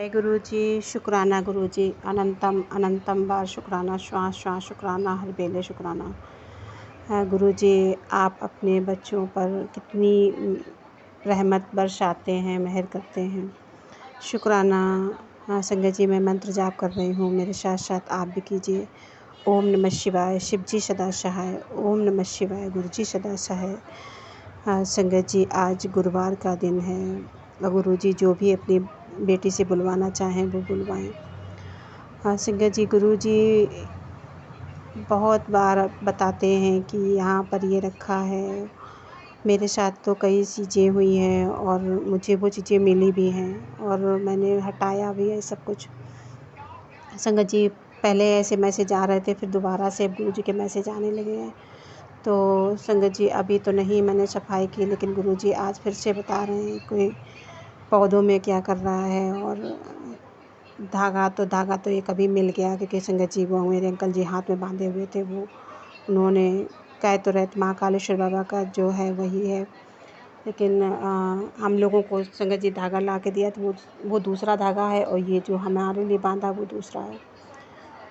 जय गुरु जी। शुक्राना गुरु जी। अनंतम अनंतम बार शुक्राना, श्वास श्वास शुक्राना, हर बेले शुक्राना। गुरु जी, आप अपने बच्चों पर कितनी रहमत बरसाते हैं, मेहर करते हैं। शुक्राना। संगत जी, मैं मंत्र जाप कर रही हूँ, मेरे साथ साथ आप भी कीजिए। ओम नमः शिवाय। शिव जी सदा सहाय। ओम नमः शिवाय। गुरु जी सदा सहाय। संगत जी, आज गुरुवार का दिन है। गुरु जी जो भी अपनी बेटी से बुलवाना चाहें वो बुलवाएं। संगत जी, गुरु जी बहुत बार बताते हैं कि यहाँ पर ये रखा है। मेरे साथ तो कई चीज़ें हुई हैं और मुझे वो चीज़ें मिली भी हैं और मैंने हटाया भी है सब कुछ। संगत जी, पहले ऐसे मैसेज आ रहे थे, फिर दोबारा से अब गुरु जी के मैसेज आने लगे हैं। तो संगत जी, अभी तो नहीं मैंने सफाई की, लेकिन गुरु जी आज फिर से बता रहे हैं कोई पौधों में क्या कर रहा है। और धागा तो एक अभी मिल गया, क्योंकि संगत जी वो मेरे अंकल जी हाथ में बांधे हुए थे, वो उन्होंने कह तो रहे थे महाकालेश्वर बाबा का जो है वही है, लेकिन हम लोगों को संगत जी धागा ला के दिया तो वो दूसरा धागा है और ये जो हमारे लिए बांधा वो दूसरा है।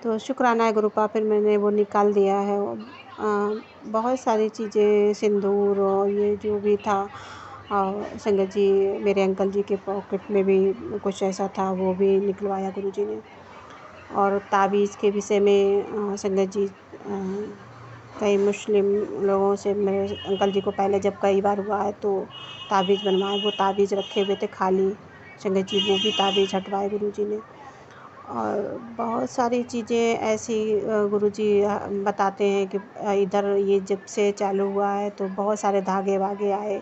तो शुक्राना है गुरुपा, फिर मैंने वो निकाल दिया है। और बहुत सारी चीज़ें, सिंदूर और ये जो भी था, संगत जी मेरे अंकल जी के पॉकेट में भी कुछ ऐसा था, वो भी निकलवाया गुरु जी ने। और ताबीज़ के विषय में संगत जी कई मुस्लिम लोगों से, मेरे अंकल जी को पहले जब कई बार हुआ है तो ताबीज़ बनवाए, वो ताबीज़ रखे हुए थे खाली। संगत जी वो भी ताबीज़ हटवाए गुरु जी ने। और बहुत सारी चीज़ें ऐसी गुरुजी बताते हैं कि इधर ये जब से चालू हुआ है तो बहुत सारे धागे वागे आए,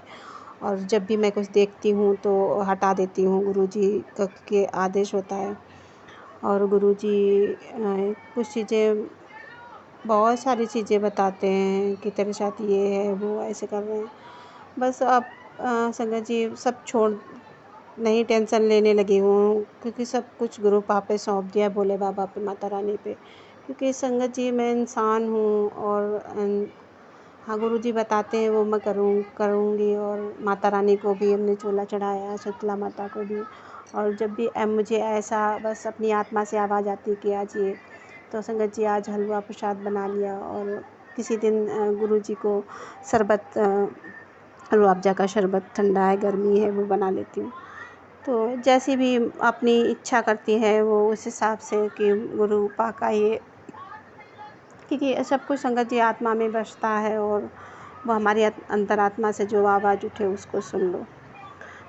और जब भी मैं कुछ देखती हूँ तो हटा देती हूँ। गुरुजी के आदेश होता है। और गुरुजी कुछ चीज़ें, बहुत सारी चीज़ें बताते हैं कि तेरे साथ ये है, वो ऐसे कर रहे हैं। बस अब संगत जी सब छोड़, नहीं टेंशन लेने लगी हूँ, क्योंकि सब कुछ गुरु पाप पे सौंप दिया, भोले बाबा पे, माता रानी पे। क्योंकि संगत जी मैं इंसान हूँ और हाँ, गुरु जी बताते हैं वो मैं करूँगी। और माता रानी को भी हमने चोला चढ़ाया, शीतला माता को भी। और जब भी मुझे ऐसा बस अपनी आत्मा से आवाज़ आती है कि आज ये, तो संगत जी आज हलवा प्रसाद बना लिया। और किसी दिन गुरु जी को शरबत, रूह अफ़ज़ा का शरबत, ठंडा है गर्मी है, वो बना लेती हूँ। तो जैसी भी अपनी इच्छा करती है वो उस हिसाब से कि गुरु पाक का ये, क्योंकि सब कुछ संगत जी आत्मा में बसता है और वो हमारी अंतरात्मा से जो आवाज़ उठे उसको सुन लो।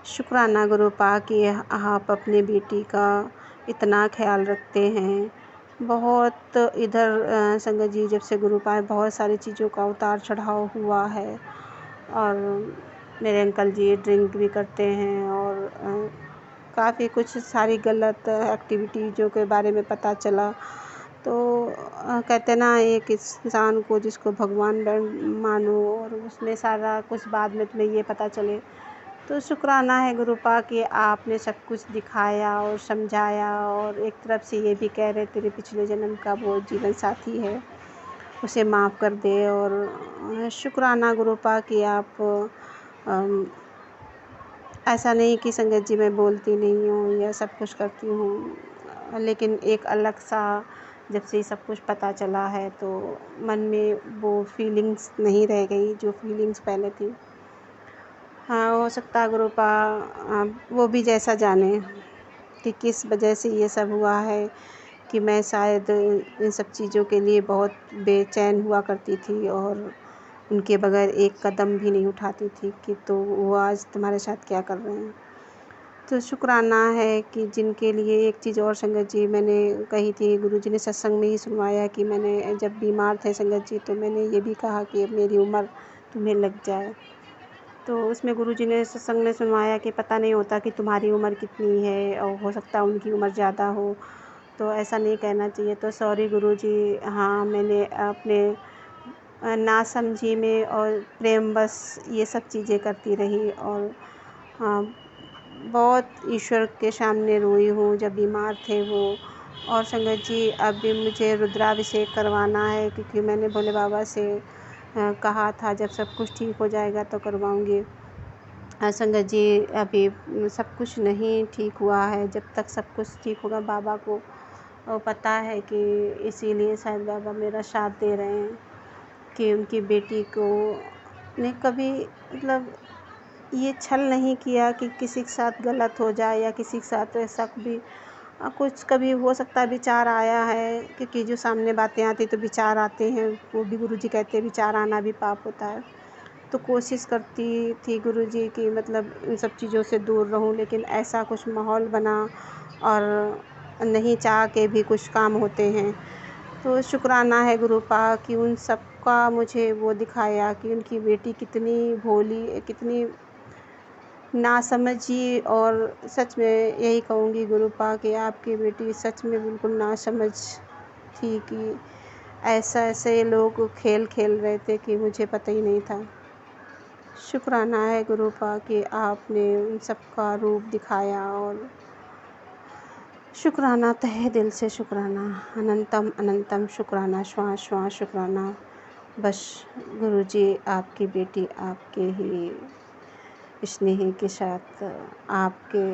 शुक्राना गुरु पाक कि आप अपने बेटी का इतना ख्याल रखते हैं। बहुत इधर संगत जी जब से गुरु पाक, बहुत सारी चीज़ों का उतार चढ़ाव हुआ है। और मेरे अंकल जी ड्रिंक भी करते हैं और काफ़ी कुछ सारी गलत एक्टिविटीज़ों के बारे में पता चला। तो कहते ना, एक इंसान को जिसको भगवान मानो और उसमें सारा कुछ बाद में तुम्हें ये पता चले, तो शुक्राना है गुरुपा कि आपने सब कुछ दिखाया और समझाया। और एक तरफ से ये भी कह रहे तेरे पिछले जन्म का वो जीवन साथी है, उसे माफ़ कर दे। और शुक्राना गुरुपा कि आप ऐसा नहीं कि संगत जी मैं बोलती नहीं हूँ या सब कुछ करती हूँ, लेकिन एक अलग सा जब से सब कुछ पता चला है तो मन में वो फीलिंग्स नहीं रह गई जो फीलिंग्स पहले थी। हाँ, हो सकता है गुरुपा वो भी जैसा जाने कि किस वजह से ये सब हुआ है, कि मैं शायद इन सब चीज़ों के लिए बहुत बेचैन हुआ करती थी और उनके बगैर एक कदम भी नहीं उठाती थी, कि तो वो आज तुम्हारे साथ क्या कर रहे हैं। तो शुक्राना है कि जिनके लिए एक चीज़ और संगत जी मैंने कही थी, गुरु जी ने सत्संग में ही सुनवाया कि मैंने जब बीमार थे संगत जी, तो मैंने ये भी कहा कि अब मेरी उम्र तुम्हें लग जाए। तो उसमें गुरु जी ने सत्संग में सुनवाया कि पता नहीं होता कि तुम्हारी उम्र कितनी है, और हो सकता है उनकी उम्र ज़्यादा हो, तो ऐसा नहीं कहना चाहिए। तो सॉरी गुरु जी, हाँ मैंने अपने नासमझी में और प्रेम बस ये सब चीज़ें करती रही। और बहुत ईश्वर के सामने रोई हूँ जब बीमार थे वो। और संगत जी अब भी मुझे रुद्राभिषेक करवाना है, क्योंकि मैंने भोले बाबा से कहा था जब सब कुछ ठीक हो जाएगा तो करवाऊँगी। संगत जी अभी सब कुछ नहीं ठीक हुआ है। जब तक सब कुछ ठीक होगा बाबा को पता है कि इसीलिए शायद बाबा मेरा साथ दे रहे हैं कि उनकी बेटी को ने कभी मतलब ये छल नहीं किया कि किसी के साथ गलत हो जाए या किसी के साथ ऐसा भी कुछ कभी हो सकता है विचार आया है, क्योंकि जो सामने बातें आती तो विचार आते हैं, वो भी गुरुजी कहते हैं विचार आना भी पाप होता है। तो कोशिश करती थी गुरुजी कि मतलब इन सब चीज़ों से दूर रहूं, लेकिन ऐसा कुछ माहौल बना और नहीं चाह के भी कुछ काम होते हैं। तो शुक्राना है गुरुपा कि उन सब का मुझे वो दिखाया कि उनकी बेटी कितनी भोली, कितनी नासमझी, और सच में यही कहूँगी गुरुपा कि आपकी बेटी सच में बिल्कुल नासमझ थी कि ऐसे लोग खेल खेल रहे थे कि मुझे पता ही नहीं था। शुक्राना है गुरुपा कि आपने उन सब का रूप दिखाया, और शुक्राना तहे दिल से शुक्राना, अनंतम अनंतम शुक्राना, श्वास श्वास शुक्राना। बस गुरुजी आपकी बेटी आपके ही स्नेह के साथ आपके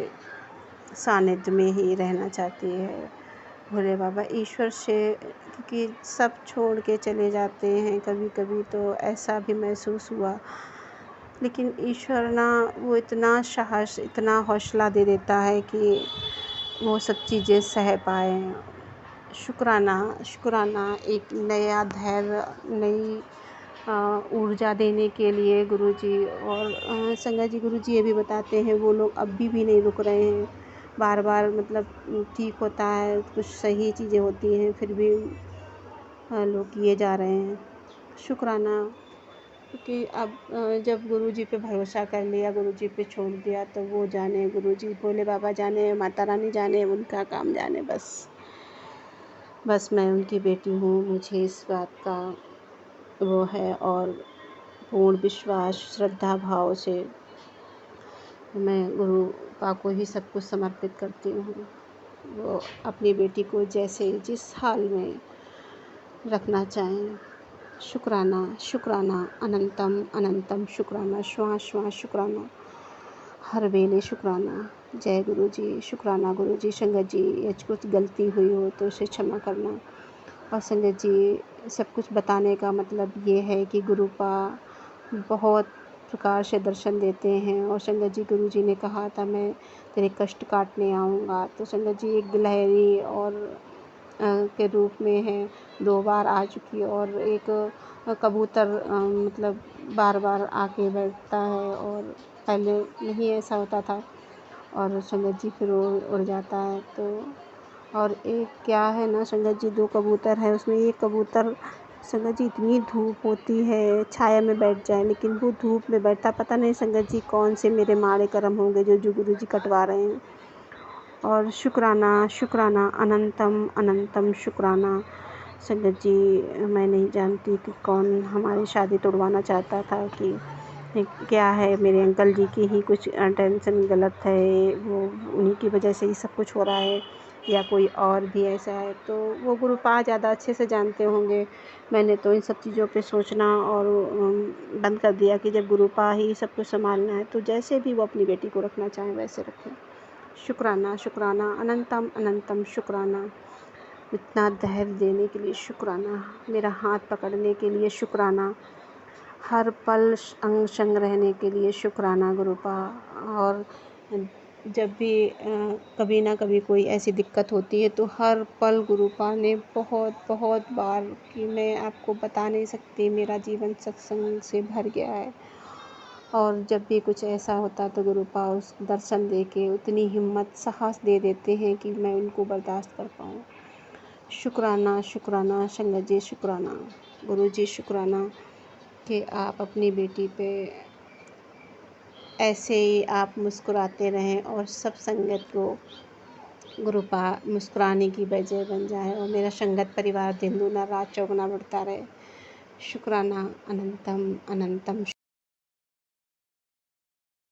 सानिध्य में ही रहना चाहती है। भोले बाबा ईश्वर से, क्योंकि सब छोड़ के चले जाते हैं कभी कभी तो ऐसा भी महसूस हुआ, लेकिन ईश्वर ना वो इतना साहस, इतना हौसला दे देता है कि वो सब चीज़ें सह पाएँ। शुक्राना शुक्राना एक नया धैर्य, नई ऊर्जा देने के लिए गुरुजी। और संगत जी गुरुजी ये भी बताते हैं वो लोग अभी भी नहीं रुक रहे हैं, बार बार मतलब ठीक होता है, कुछ सही चीज़ें होती हैं फिर भी लोग किए जा रहे हैं। शुक्राना, क्योंकि अब जब गुरुजी पे भरोसा कर लिया, गुरुजी पे छोड़ दिया, तो वो जाने, गुरुजी भोले बाबा जाने, माता रानी जाने, उनका काम जाने। बस मैं उनकी बेटी हूँ, मुझे इस बात का वो है, और पूर्ण विश्वास श्रद्धा भाव से मैं गुरु पा को ही सब कुछ समर्पित करती हूँ। वो अपनी बेटी को जैसे जिस हाल में रखना चाहें। शुक्राना शुक्राना, अनंतम अनंतम शुक्राना, श्वास श्वास शुक्राना, हर वेले शुक्राना। जय गुरु जी। शुक्राना गुरु जी। संगत जी ये कुछ गलती हुई हो तो उसे क्षमा करना। और संगत जी सब कुछ बताने का मतलब ये है कि गुरुपा बहुत प्रकार से दर्शन देते हैं, और संगत जी गुरु जी ने कहा था मैं तेरे कष्ट काटने आऊँगा। तो संगत जी एक गिलहरी और के रूप में है, 2 बार आ चुकी, और एक कबूतर मतलब बार बार आके बैठता है, और पहले नहीं ऐसा होता था, और संगत जी फिर उड़ जाता है। तो और एक क्या है ना संगत जी, 2 कबूतर है, उसमें एक कबूतर संगत जी इतनी धूप होती है छाया में बैठ जाए, लेकिन वो धूप में बैठता, पता नहीं संगत जी कौन से मेरे माड़े कर्म होंगे जो गुरु जी कटवा रहे हैं। और शुक्राना शुक्राना, अनंतम अनंतम शुक्राना। संगत जी मैं नहीं जानती कि कौन हमारी शादी तोड़वाना चाहता था, कि क्या है, मेरे अंकल जी की ही कुछ टेंशन गलत है, वो उन्हीं की वजह से ही सब कुछ हो रहा है, या कोई और भी ऐसा है, तो वो गुरुपा ज़्यादा अच्छे से जानते होंगे। मैंने तो इन सब चीज़ों पे सोचना और बंद कर दिया कि जब गुरुपा ही सब कुछ संभालना है तो जैसे भी वो अपनी बेटी को रखना चाहें वैसे रखें। शुक्राना शुक्राना, अनंतम अनंतम शुक्राना। इतना धैर्य देने के लिए शुक्राना, मेरा हाथ पकड़ने के लिए शुक्राना, हर पल अंग संग रहने के लिए शुक्राना गुरुपा। और जब भी कभी ना कभी कोई ऐसी दिक्कत होती है तो हर पल गुरुपा ने बहुत बहुत बार, कि मैं आपको बता नहीं सकती, मेरा जीवन सत्संग से भर गया है। और जब भी कुछ ऐसा होता तो गुरुपा उस दर्शन दे के उतनी हिम्मत साहस दे देते हैं कि मैं उनको बर्दाश्त कर पाऊँ। शुक्राना शुक्राना संगत जी, शुक्राना गुरु जी, शुक्राना कि आप अपनी बेटी पे ऐसे ही आप मुस्कुराते रहें, और सब संगत को गुरुपा मुस्कुराने की वजह बन जाए, और मेरा संगत परिवार दिन दूना रात चौगुना बढ़ता रहे। शुक्राना, अनंतम अनंतम